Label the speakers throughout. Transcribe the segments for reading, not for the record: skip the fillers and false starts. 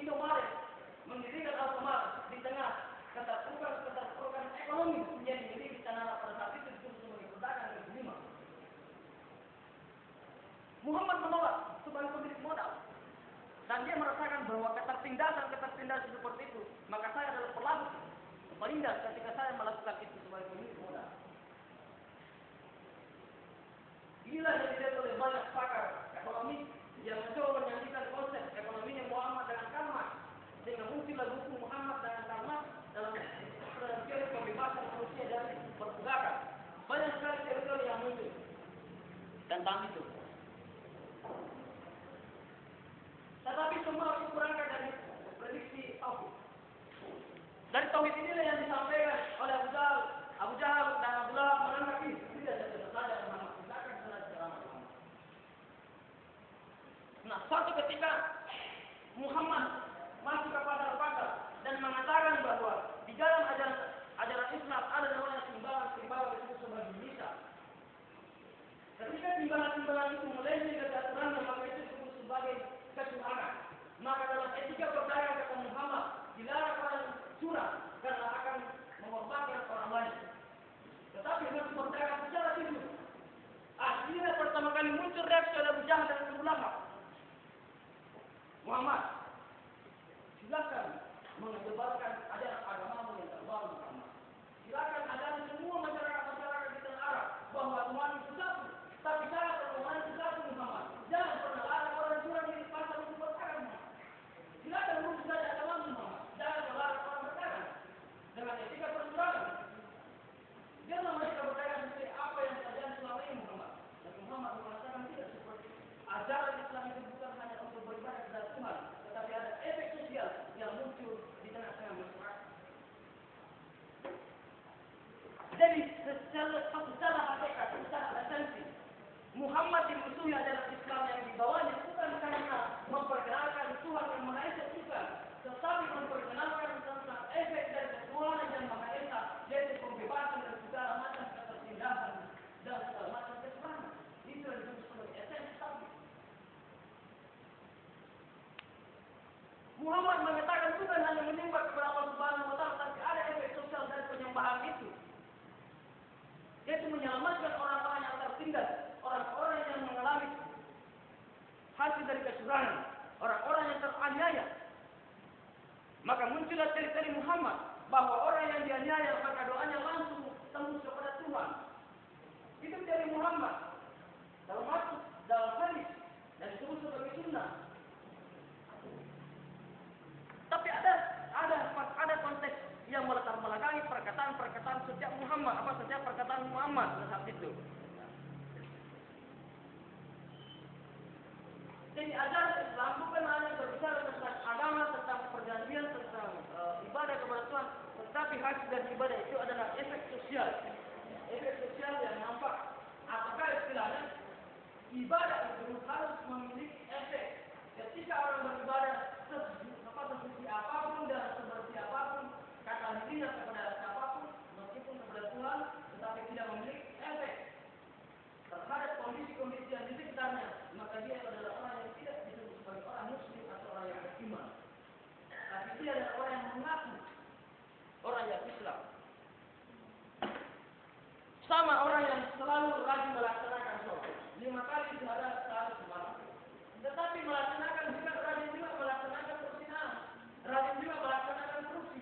Speaker 1: Indomaret, mendirikan Alfamart di tengah keterpurukan ekonomi yang dimiliki tanah pada saat itu disebut sebagai pedagang dan kelima. Muhammad menolak sebagai pemilik modal dan dia merasakan bahwa ketertindasan seperti itu, maka saya adalah pelaku menindas ketika saya melakukan itu sebagai pemilik modal. Inilah yang dilihat oleh banyak pakar ekonomi yang mencoba menyajikan konsep ekonominya Muhammad dengan Karl Marx, sehingga muncullah buku Muhammad dengan Karl Marx dalam teori pembebasan manusia dari perbudakan. Banyak sekali teori yang muncul tentang itu. Tetapi semua harus kurangkan dari prediksi tauhid. Dari tauhid inilah yang disampaikan oleh Abu Jahal dan Abdullah menganggap ini tidak saja Muhammad tidak akan ceramah Muhammad. Nah, suatu ketika Muhammad masuk kepada pasar dan mengatakan bahwa di dalam ajaran Islam ada namanya timbangan disebut sebagai nisa. Ketika timbangan itu melebihi keaturan, maka itu disebut sebagai kecurangan. Maka dalam etika berdagang kata Muhammad dilarang orang curang karena akan mengorbankan orang lain. Tetapi harus berdagang secara jujur. Akhirnya pertama kali muncul reaksi oleh Abu Jahal dan Abu Lahab. Muhammad, silakan menyebarkan ajaran agamamu yang terbaru Muhammad. Silakan ajaran semua masyarakat di tanah Arab bahwa Tuhan itu satu. Tapi syarat Tuhan itu satu Muhammad. Jangan pernah larang orang curang di pasar untuk berdagang Muhammad. Silakan urus saja agamamu Muhammad. Jangan melarang orang berdagang dengan etika percurangan. Jangan mereka berdagang seperti apa yang terjadi selama ini Muhammad. Dan Muhammad mengatakan tidak seperti ajaran Islam itu bukan hanya untuk beribadah kepada Tuhan, tetapi ada efek sosial yang muncul di tengah-tengah masyarakat. Jadi secara hakikat, secara esensi, Muhammad dimusuhi adalah Islam yang dibawanya bukan karena memperkenalkan Tuhan yang Maha Esa bukan, tetapi memperkenalkan tentang efek dari ketuhanan yang Maha Esa, yaitu pembebasan dari segala macam ketertindasan dan segala macam kecurangan. Itu yang disebut sebagai esensi tauhid. Muhammad mengatakan bukan hanya menyembah kepada Allah Subhanahu wa Ta'ala, tapi ada efek sosial dari penyembahan itu, yaitu menyelamatkan orang-orang yang tertindas, orang-orang yang mengalami hasil dari kecurangan, orang-orang yang teraniaya. Maka muncullah ciri-ciri Muhammad bahwa orang yang dianiaya maka doanya langsung tembus kepada Tuhan. Itu dari Muhammad dalam hadis dan disebut sebagai sunnah. Tapi ada konteks yang melatar belakangi perkataan setiap perkataan Muhammad pada saat itu. Jadi ajaran Islam bukan hanya berbicara tentang agama, tentang perjanjian, tentang ibadah kepada Tuhan, tetapi hasil dari ibadah itu adalah efek sosial. Efek sosial yang nampak. Apakah istilahnya ibadah itu harus memiliki efek. Ketika orang beribadah seperti apapun dan seperti apapun, kata dirinya kepada siapapun, meskipun kepada Tuhan, tetapi tidak memiliki efek terhadap kondisi-kondisi yang di sekitarnya, maka dia adalah orang yang tidak disebut sebagai orang muslim atau orang yang beriman. Tapi dia adalah orang yang mengaku orang yang Islam. Sama orang yang selalu rajin melaksanakan sholat 5 kali sehari semalam. Tetapi melaksanakan juga rajin juga melaksanakan perzinahan, rajin juga melaksanakan korupsi,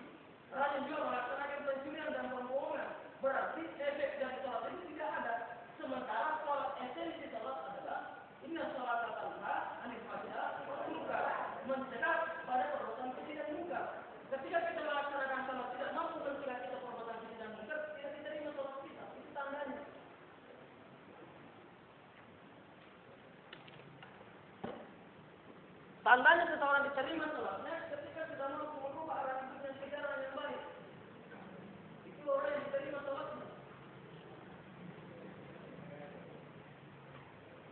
Speaker 1: rajin juga melaksanakan pencurian dan pembohongan. Berarti efek dari sholat itu tidak ada. Sementara sholat esensi sholat adalah inna sholat tanha anil fahsya'i wal munkar, mencegah pada perbuatan keji dan munkar. Ketika kita melaksanakan sholat tidak mampu mencegah kita perbuatan keji dan munkar, tidak diterima sholat kita. Itu tandanya. Tandanya seseorang diterima sholatnya ketika sudah mampu merubah arah hidupnya ke jalan yang baik. Itu orang yang diterima sholatnya.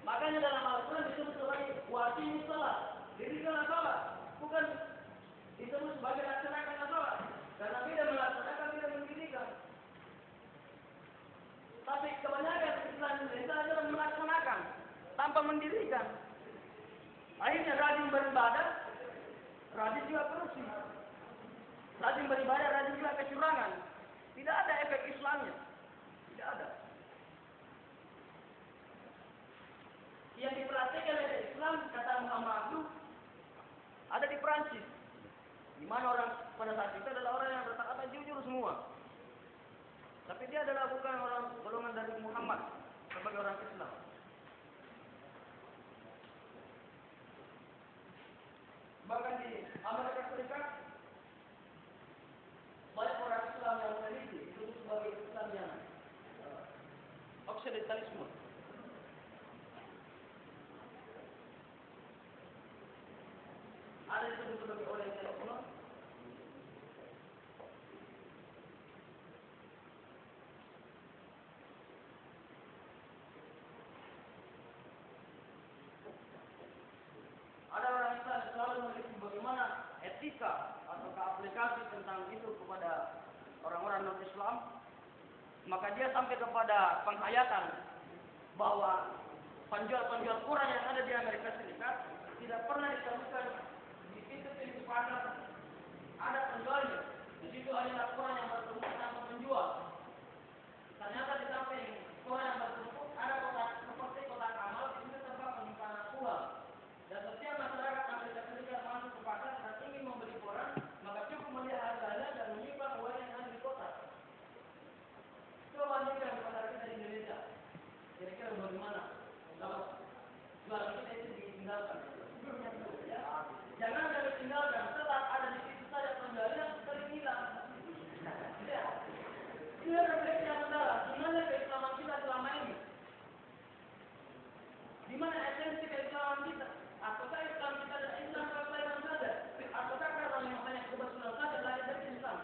Speaker 1: Makanya dalam Al-Quran disebut sebagai wajib sholat. Dirikanlah sholat, bukan disebut sebagai laksanakan sholat. Karena tidak melaksanakan, tidak mendirikan. Tapi kebanyakan Islam Indonesia adalah melaksanakan tanpa mendirikan. Akhirnya rajin beribadah, rajin juga korupsi, rajin beribadah, rajin juga kecurangan. Tidak ada efek Islamnya, tidak ada. Yang diperhatikan oleh Islam, kata Muhammad Abduh, ada di Perancis, di mana orang pada saat itu adalah orang yang berkata jujur semua. Tapi dia adalah bukan orang golongan dari Muhammad sebagai orang Islam. Bahkan di Amerika Serikat banyak orang Islam yang meneliti itu sebagai Islam yang oksidentalisme. Ada disebut sebagai orientalisme. Ada orang Islam yang selalu meneliti bagaimana etika atau aplikasi tentang itu kepada orang-orang non-Islam. Maka dia sampai kepada penghayatan bahwa penjual-penjual Quran yang ada di Amerika Serikat tidak pernah ditemukan di pintu-pintu pasar ada penjualnya. Di situ hanya Quran yang bertumpuk tanpa penjual. Ternyata di samping Quran yang bertumpuk ada kotak seperti kotak amal, itu tempat penyimpanan uang. Dan setiap masyarakat Amerika Serikat masuk ke pasar dan ingin membeli koran, maka cukup melihat harganya dan menyimpan uang yang ada di kotak. Coba bandingkan di pasar kita di Indonesia. Kira-kira bagaimana? Kalau jualan kita itu ditinggalkan. Ya. Jangan ada ditinggalkan, tetap ada di situ saja penjualnya sering hilang. Ya. Ini refleksi yang mendalam. Di mana keislaman kita selama ini? Di mana esensi keislaman kita? Apakah Islam kita adalah Islam kelestarian saja? Apakah karena memang hanya kebetulan saja lahir dari Islam?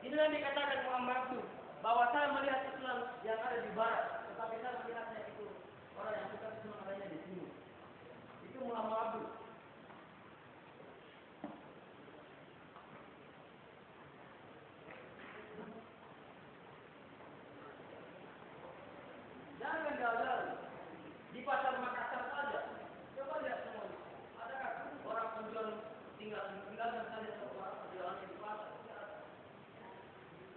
Speaker 1: Inilah yang dikatakan Muhammad Abduh, bahwa saya melihat Islam yang ada di barat, tetapi saya melihatnya itu orang yang suka Islam adanya di sini. Itu Muhammad Abduh. Jangan gagal di pasar Makassar saja. Coba lihat semuanya. Adakah orang penjual tinggalkan saja orang penjualannya di pasar?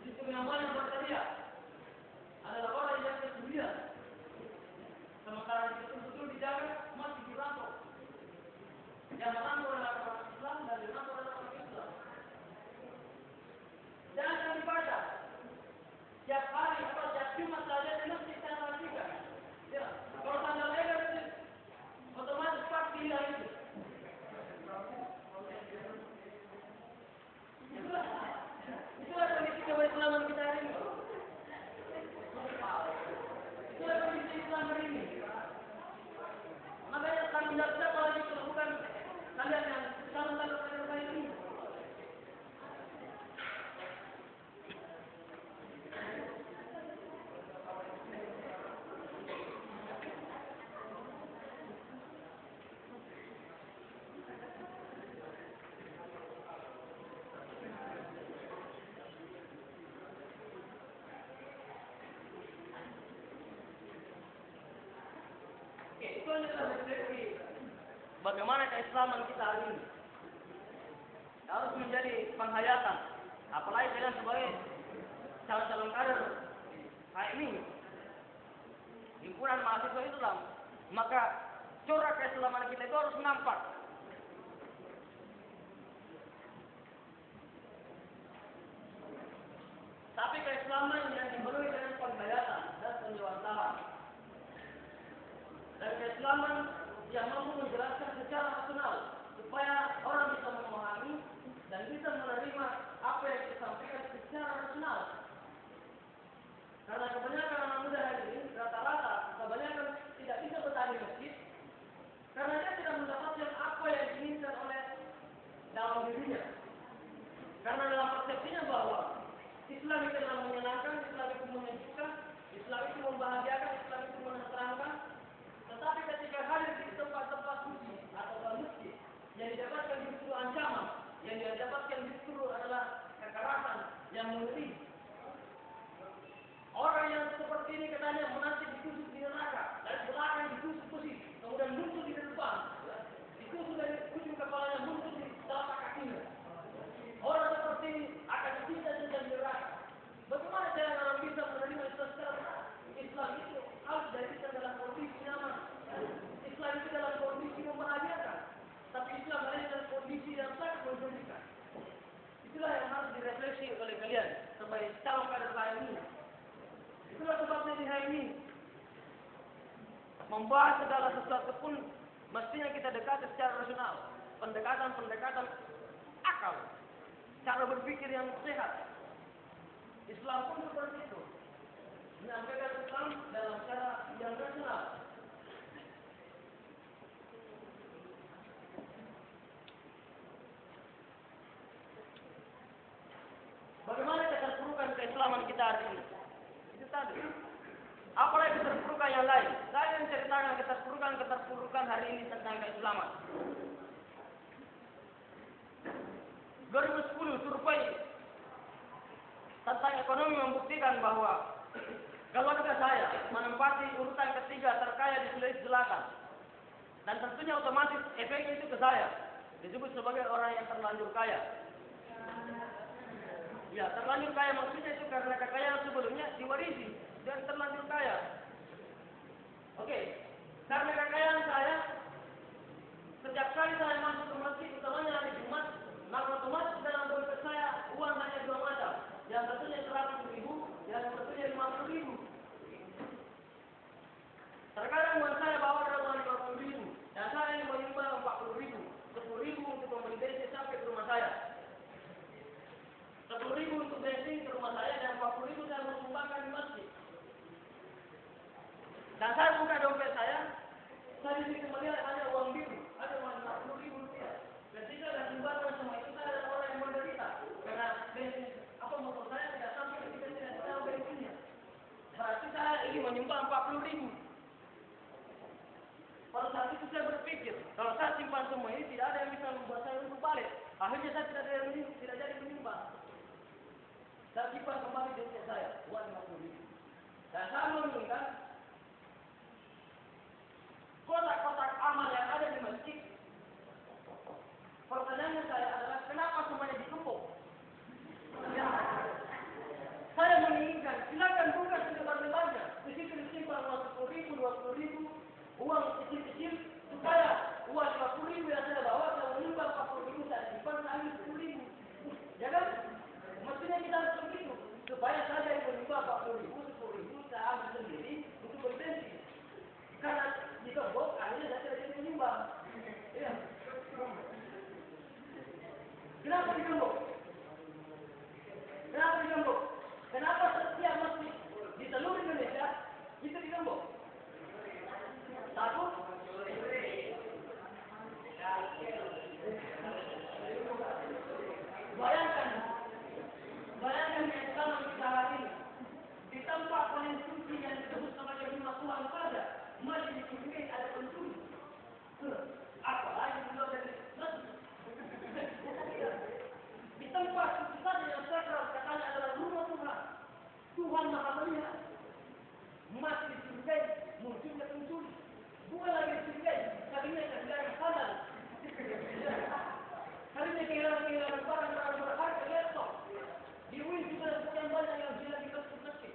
Speaker 1: Justru yang banyak berteriak adalah orang yang kesulitan. Sementara itu betul dijaga masih dirampok. Yang merampok adalah orang Islam dan dirampok adalah orang Islam. Jangan dibaca. Tiap hari atau tiap Jumat saja di masjid saya perhatikan. Ya, kalau tanggal lebar itu otomatis pasti hilang itu. Itulah kondisi keislaman kita hari ini. Itulah kondisi Islam hari ini. Makanya tanggung jawab siapa lagi kalau bukan kalian yang calon-calon kalian ini. Itu adalah refleksi bagaimana keislaman kita hari ini. Harus menjadi penghayatan. Apalagi kalian sebagai calon-calon kader HMI, himpunan mahasiswa Islam, maka corak keislaman kita itu harus nampak. Tapi keislaman yang dipenuhi dengan penghayatan dan penjelasan. Dan keislaman yang mampu menjelaskan secara rasional supaya orang bisa memahami dan bisa menerima apa yang disampaikan secara rasional. Karena kebanyakan anak muda hari ini rata-rata kebanyakan tidak bisa bertahan di masjid karena dia tidak mendapatkan apa yang diinginkan oleh dalam dirinya. Karena dalam persepsinya bahwa Islam itu adalah menyenangkan, Islam itu menyejukkan, Islam itu membahagiakan, Islam itu menenteramkan. Tetapi ketika hadir di tempat-tempat suci atau masjid, yang didapatkan justru ancaman, yang didapatkan justru adalah kekerasan yang mengerikan. Orang yang seperti ini katanya menanti ditusuk di neraka, dari belakang ditusuk besi, kemudian muncul di depan, ditusuk dari ujung kepalanya muncul di dalam membahas segala sesuatu pun mestinya kita dekati secara rasional. Pendekatan akal, cara berpikir yang sehat. Islam pun seperti itu, menyampaikan Islam dalam cara yang rasional. Bagaimana keterpurukan keislaman kita hari ini? Itu tadi. Apalagi keterpurukan yang lain. Saya yang ceritakan keterpurukan hari ini tentang keislaman. 2010 survei tentang ekonomi membuktikan bahwa keluarga saya menempati urutan ketiga terkaya di Sulawesi Selatan. Dan tentunya otomatis efeknya itu ke saya. Disebut sebagai orang yang terlanjur kaya. Ya, terlanjur kaya maksudnya itu karena kekayaan sebelumnya diwarisi dan terlanjur kaya. Oke, karena kekayaan saya, setiap kali saya masuk ke masjid, utamanya hari Jumat, maka otomatis dalam dompet saya uang hanya dua macam. Yang satunya 100.000, yang satunya 50.000. Terkadang uang saya bawa adalah uang 50.000, dan saya ini menyumbang 40.000, 10.000 untuk membeli bensin sampai ke rumah saya. 10.000 untuk bensin ke rumah saya dan 40.000 saya menyumbangkan di masjid. Dan saya buka dompet saya di situ melihat ada uang biru, ada uang 50.000 rupiah. Ketika saya sumbangkan semua itu, saya adalah orang yang menderita karena bensin motor saya tidak sampai ke bensin yang saya bensinnya. Berarti saya ini menyumbang 40.000. Pada saat itu saya berpikir, kalau saya simpan semua ini tidak ada yang bisa membuat saya untuk balik. Akhirnya saya tidak jadi menyumbang. Saya simpan kembali dompet saya, uang 50.000. Dan saya menginginkan kotak-kotak amal yang ada di masjid. Pertanyaannya saya adalah, kenapa semuanya ditumpuk? Ya, saya menginginkan, silakan buka selembar-lembarnya. Di situ disimpan uang 10.000, 20.000, uang kecil-kecil, supaya uang 50.000 yang saya bawa, saya menyumbang 40.000, saya simpan lagi 10.000. Ya kan? Mestinya kita harus begitu, supaya saya yang menyumbang 40.000, 10.000, saya ambil sendiri untuk berbensin. Karena digembok, akhirnya saya tidak jadi menyumbang. Ya. Kenapa digembok? Kenapa setiap masjid di seluruh Indonesia itu digembok? Takut? Bayangkan yang sama kita hari ini. Di tempat paling suci yang disebut sebagai rumah Tuhan saja, masih dicurigai ada pencuri. Apalagi di luar dari masjid. Di tempat suci saja yang sakral katanya adalah rumah Tuhan. Tuhan Maha Melihat. Masih dicurigai munculnya pencuri. Bukan lagi dicurigai, harinya kehilangan halal. Harinya kehilangan barang-barang berharga laptop. Di UIN juga sekian banyak yang hilang di masjid.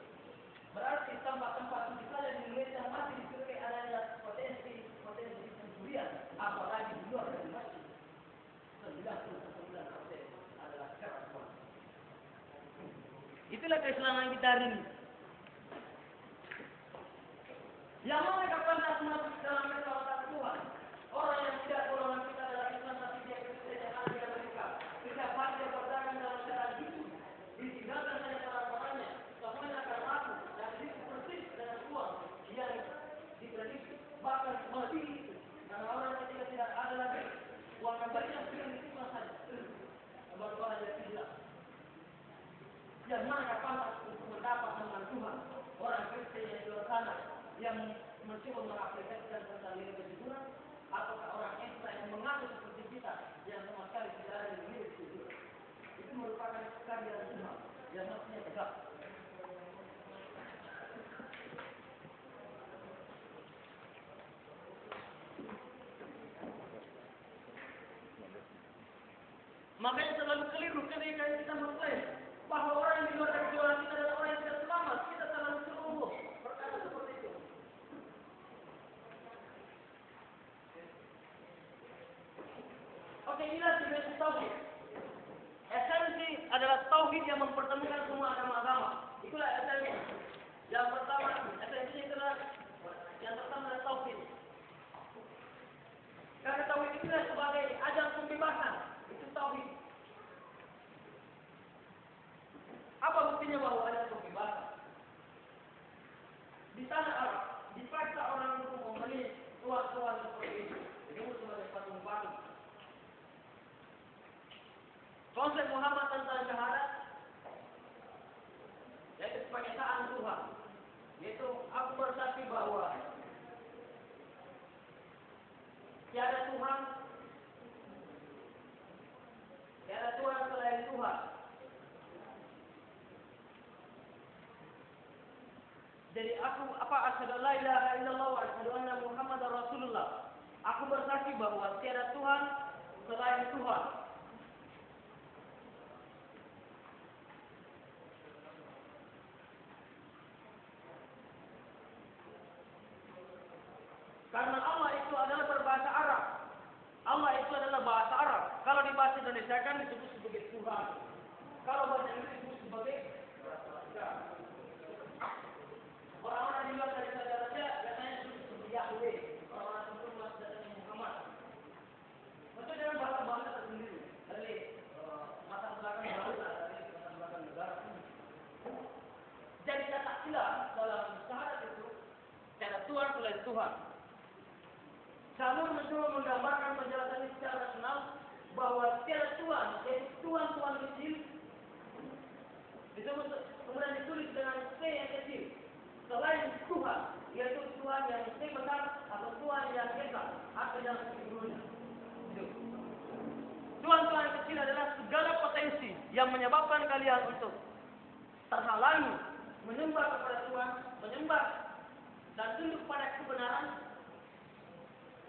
Speaker 1: Berarti tempat-tempat suci saja di Indonesia masih dicurigai adanya potensi pencurian. Apalagi di luar dari masjid. 99% adalah keras. Itulah keislaman kita hari ini. Yang mana kapan tak masuk dalam keselamatan Tuhan? Orang yang tidak golongan kita adalah Islam, tapi dia Kristen yang ada di Amerika. Setiap hari dia berdagang dalam keadaan itu, ditinggalkan hanya barang-barangnya, semuanya akan laku dan itu persis dengan uang yang diprediksi, bahkan melebihi itu. Karena orang ketika tidak ada lagi uang kembalinya sudah diterima saja. Baru-baru dia hilang. Yang mana pantas untuk mendapat nama Tuhan? Orang Kristen yang di luar sana yang mencoba mengaplikasikan tentang nilai kejujuran, ataukah orang Islam yang mengaku seperti kita yang sama sekali tidak ada nilai kejujuran? Itu merupakan karya Tuhan yang maksudnya tegak. Makanya selalu keliru ketika kita mengklaim bahwa orang yang di luar dari golongan kita adalah orang yang tidak selamat. Kita terlalu ceroboh perkara seperti itu. Oke, inilah definisi tauhid. Esensi adalah tauhid yang mempertemukan semua agama-agama. Itulah esensi. Yang pertama, esensinya adalah Yang pertama adalah tauhid. Karena tauhid itu sebagai ajang pembebasan. Itu tauhid. Apa buktinya bahwa ada pembebasan? Di tanah Arab, dipaksa orang untuk membeli tuan-tuan seperti itu. Itu sebagai patung-patung. Konsep Muhammad tentang syahadat, yaitu pengesaan Tuhan. Yaitu aku bersaksi bahwa tiada Tuhan selain Tuhan. Jadi asyhadu an la ilaha illallah wa asyhadu anna Muhammadar Rasulullah. Aku bersaksi bahwa tiada Tuhan selain Tuhan. Karena Allah itu adalah berbahasa Arab. Allah itu adalah bahasa Arab. Kalau di bahasa Indonesia kan disebut sebagai Tuhan. Kalau bahasa Inggris disebut sebagai orang-orang di luar dari saudara katanya disebut sebagai Yahweh. Orang-orang sebelum masuk datangnya Muhammad. Itu dengan bahasa-bahasa tersendiri. Dari latar belakang bangsa, dari latar belakang negara. Jadi kata ilah dalam syahadat itu tiada Tuhan selain Tuhan. Namun mencoba menggambarkan penjelasan ini secara rasional bahwa tiada Tuhan, yaitu Tuhan-Tuhan kecil, disebut kemudian ditulis dengan T yang kecil. Selain Tuhan, yaitu Tuhan yang T besar atau Tuhan yang esa atau yang sebelumnya. Tuhan-Tuhan kecil adalah segala potensi yang menyebabkan kalian untuk terhalangi menyembah kepada Tuhan, menyembah dan tunduk pada kebenaran.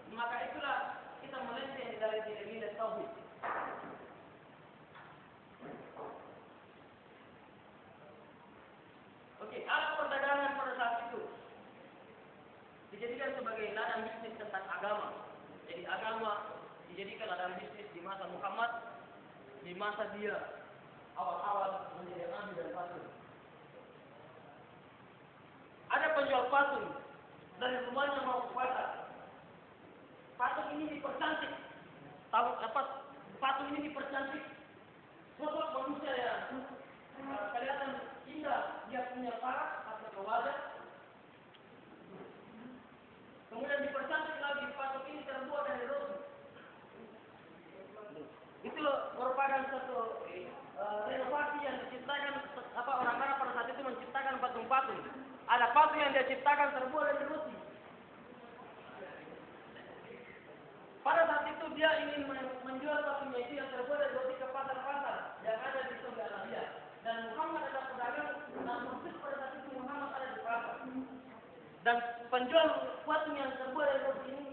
Speaker 1: Maka itulah kita melenceng dari nilai tauhid. Oke, alat perdagangan pada saat itu dijadikan sebagai ladang bisnis tentang agama. Jadi agama dijadikan ladang bisnis di masa Muhammad, di masa dia awal-awal menjadi nabi dan rasul. Ada penjual patung dari rumahnya mau ke pasar. Patung ini dipercantik. Patung ini dipercantik. Sosok manusia yang kelihatan indah, dia punya paras atau wajah. Kemudian dipercantik lagi, patung ini terbuat dari roti. Itu merupakan satu renovasi yang diciptakan orang Arab pada saat itu menciptakan patung-patung. Ada patung yang dia ciptakan terbuat dari roti. Pada saat itu dia ingin menjual patungnya itu yang terbuat dari roti ke pasar-pasar yang ada di Saudi Arabia. Dan Muhammad adalah pedagang dan persis pada saat itu Muhammad ada di pasar. Dan penjual patung yang terbuat dari roti ini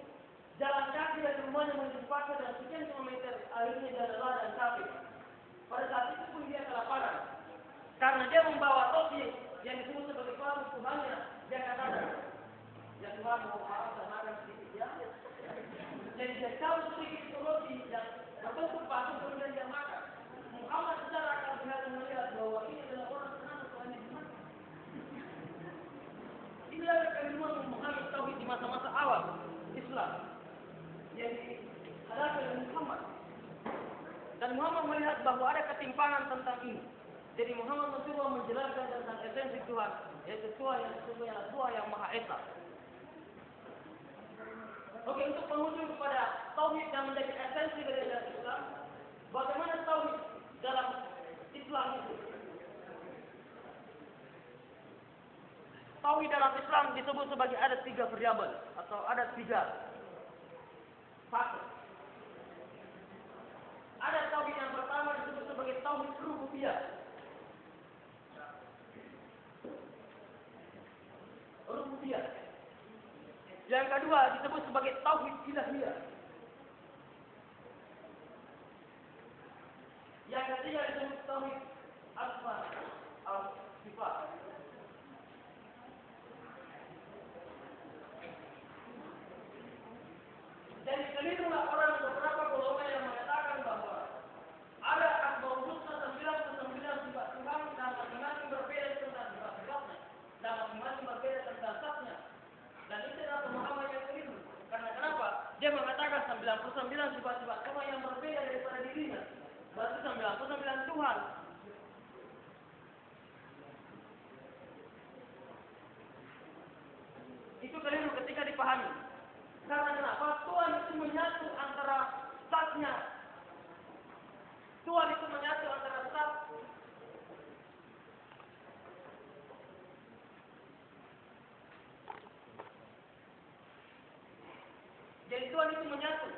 Speaker 1: jalan kaki dari rumahnya menuju pasar dan sekian kilometer, akhirnya dia lelah dan capek. Pada saat itu pun dia kelaparan. Karena dia membawa roti yang disebut sebagai patung Tuhannya, dia katakan, ya Tuhan mau maaf dan makan sedikit ya. Jadi dia tahu sedikit roti yang berbentuk patung kemudian dia makan. Muhammad secara akal sehat melihat bahwa ini adalah orang senang Tuhannya di mana. Inilah kalimat memahami tauhid di masa-masa awal Islam. Jadi hadapi Muhammad. Dan Muhammad melihat bahwa ada ketimpangan tentang ini. Jadi Muhammad mencoba menjelaskan tentang esensi Tuhan, yaitu Tuhan yang sesungguhnya adalah Tuhan yang Maha Esa. Oke, untuk penghujung kepada tauhid yang menjadi esensi dari Islam, bagaimana tauhid dalam Islam itu? Tauhid dalam Islam disebut sebagai ada 3 variabel atau ada 3 fase. Ada tauhid yang pertama disebut sebagai tauhid rububiyah. Rububiyah. Yang kedua disebut sebagai tauhid ilahiyah. Yang ketiga disebut tauhid asma al sifat. Jadi kelirulah orang beberapa golongan yang mengatakan bahwa ada asmaul husna 99 sifat Tuhan dan masing-masing berbeda tentang sifat-sifatnya dan masing-masing berbeda tentang zatnya. Dan itu dia mengatakan 99 sifat-sifat Allah yang berbeda daripada dirinya. Berarti 99 Tuhan. Itu keliru ketika dipahami. Karena kenapa? Tuhan itu menyatu antara zatnya. Tuhan itu menyatu antara zat. Jadi Tuhan itu menyatu.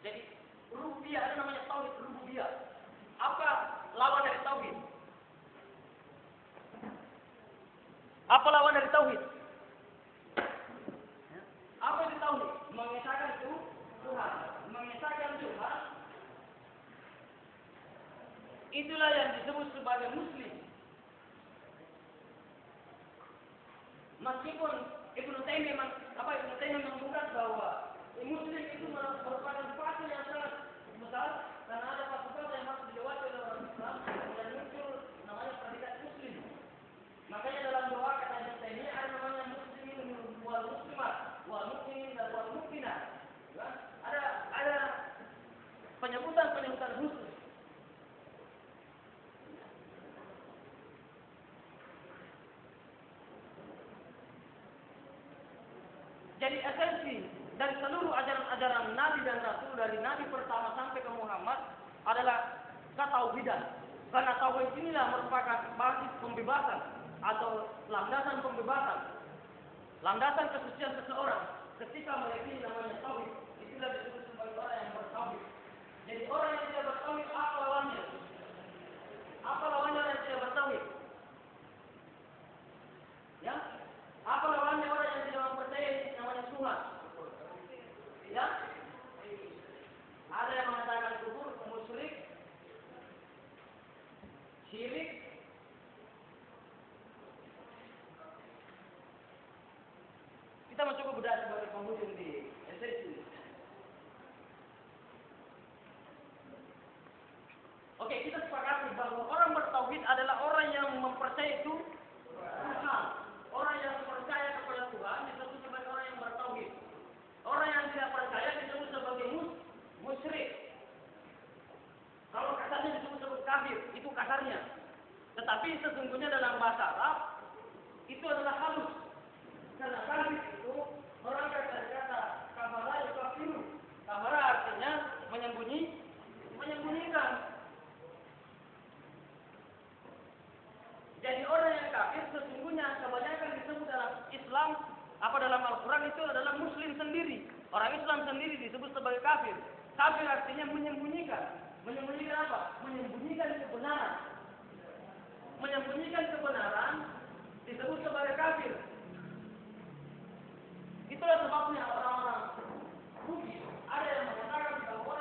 Speaker 1: Jadi rububiyah ada namanya tauhid rububiyah. Apa lawan dari tauhid? Apa lawan dari tauhid? Apa itu tauhid? Mengesahkan itu Tuhan. Mengesahkan Tuhan. Itulah yang disebut sebagai muslim. Meskipun Ibnu Taimiyah mengungkap bahwa muslim itu merupakan fase yang sangat besar karena ada fase-fase yang harus dilewati oleh orang Islam dan muncul namanya predikat muslim. Makanya dalam doa kata Ibnu Taimiyah ada namanya muslimin wal muslimat, wal mukminin dan wal mukminat. Ya? Ada penyebutan khusus. Jadi esensi dari seluruh ajaran-ajaran Nabi dan Rasul dari Nabi pertama sampai ke Muhammad adalah ketauhidan. Karena tauhid inilah merupakan basis pembebasan atau landasan pembebasan, landasan kesucian seseorang ketika meyakini namanya tauhid. Itulah disebut sebagai orang yang bertauhid. Jadi orang yang tidak bertauhid apa lawannya? Apa lawannya orang yang tidak bertauhid? Ya? Apa lawannya orang yang tidak mempercayai namanya Tuhan? Ya? Ada yang mengatakan kufur, musyrik, syirik. Kita mencoba bedah sebagai penghujung di esensi. Oke, kita sepakati bahwa orang bertauhid adalah orang yang mempercayai itu Tuhan. Orang yang percaya kepada Tuhan disebut sebagai orang yang bertauhid. Orang yang tidak percaya disebut sebagai musyrik. Kalau kasarnya disebut sebagai kafir, itu kasarnya. Tetapi sesungguhnya dalam bahasa Arab itu adalah halus. Karena kafir itu orang dari kata kafara yukafiru. Kafara artinya menyembunyikan. Jadi orang yang kafir sesungguhnya kebanyakan disebut dalam Islam dalam Al-Quran itu adalah Muslim sendiri. Orang Islam sendiri disebut sebagai kafir. Kafir artinya menyembunyikan. Menyembunyikan apa? Menyembunyikan kebenaran. Menyembunyikan kebenaran disebut sebagai kafir. Itulah sebabnya orang-orang Bugis ada yang mengatakan bahwa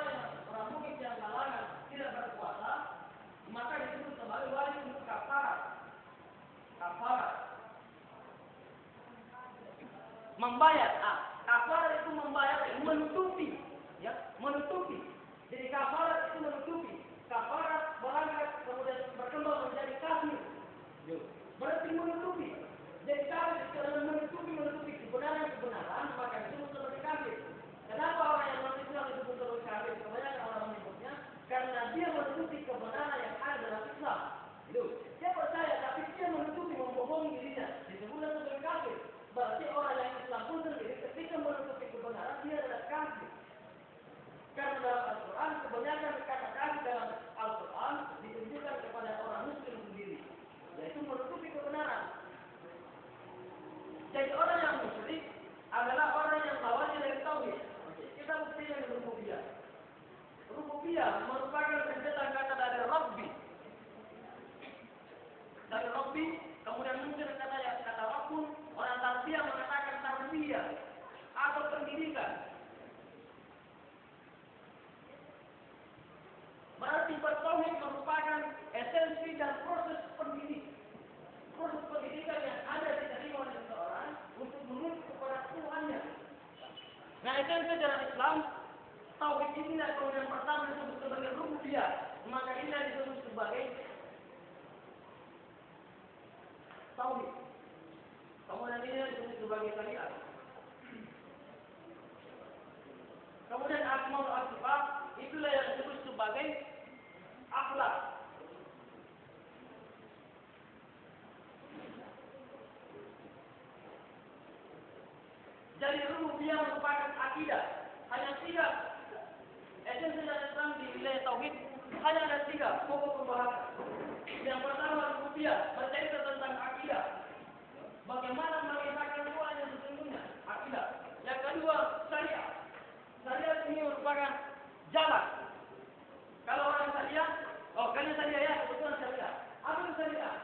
Speaker 1: orang Bugis yang kalangan tidak berkuasa maka disebut sebagai wali untuk kafarat. Membayar. Kafarat itu membayar, menutupi, ya, menutupi. Jadi kafarat itu menutupi. Kafarat berangkat kemudian berkembang menjadi kafir. Berarti menutupi. Jadi kafir itu adalah menutupi kebenaran, maka disebut sebagai kafir. Kenapa orang yang non-Islam disebut sebagai kafir? Kebanyakan orang menyebutnya karena dia menutupi kebenaran yang ada dalam Islam. Dia percaya tapi dia menutupi, membohongi dirinya. Disebutlah sebagai kafir. Berarti orang yang Islam pun sendiri ketika menutupi kebenaran dia adalah kafir. Karena dalam Al-Quran kebanyakan kata-kata dalam Al-Quran ditunjukkan kepada orang Muslim sendiri, yaitu menutupi kebenaran. Jadi orang yang musyrik adalah orang yang lawannya dari tauhid. Kita buktikan di rububiyah. Rububiyah merupakan rentetan kata dari Rabbi. Dari Rabbi kemudian muncul kata Rabbun. Orang tarbiyah mengatakan tarbiyah atau pendidikan. Berarti bertauhid merupakan esensi dan proses pendidikan. Proses pendidikan yang ada diterima oleh seseorang untuk menuju kepada Tuhannya. Nah, esensi dalam Islam tauhid ini kemudian pertama disebut sebagai rububiyah, maka ini yang disebut sebagai tauhid. Kemudian ini yang disebut sebagai syariat. Kemudian asmaul wa sifat itulah yang disebut sebagai akhlak. Jadi rububiyah merupakan akidah. Hanya tiga esensi dari Islam di wilayah tauhid, hanya ada tiga pokok pembahasan. Yang pertama rububiyah, bercerita tentang akidah. Bagaimana mengisahkan Tuhan yang sesungguhnya, akidah. Yang kedua syariat. Syariat ini merupakan jalan. Kalau orang syariat, kalian syariat ya, kebetulan syariat. Apa itu syariat?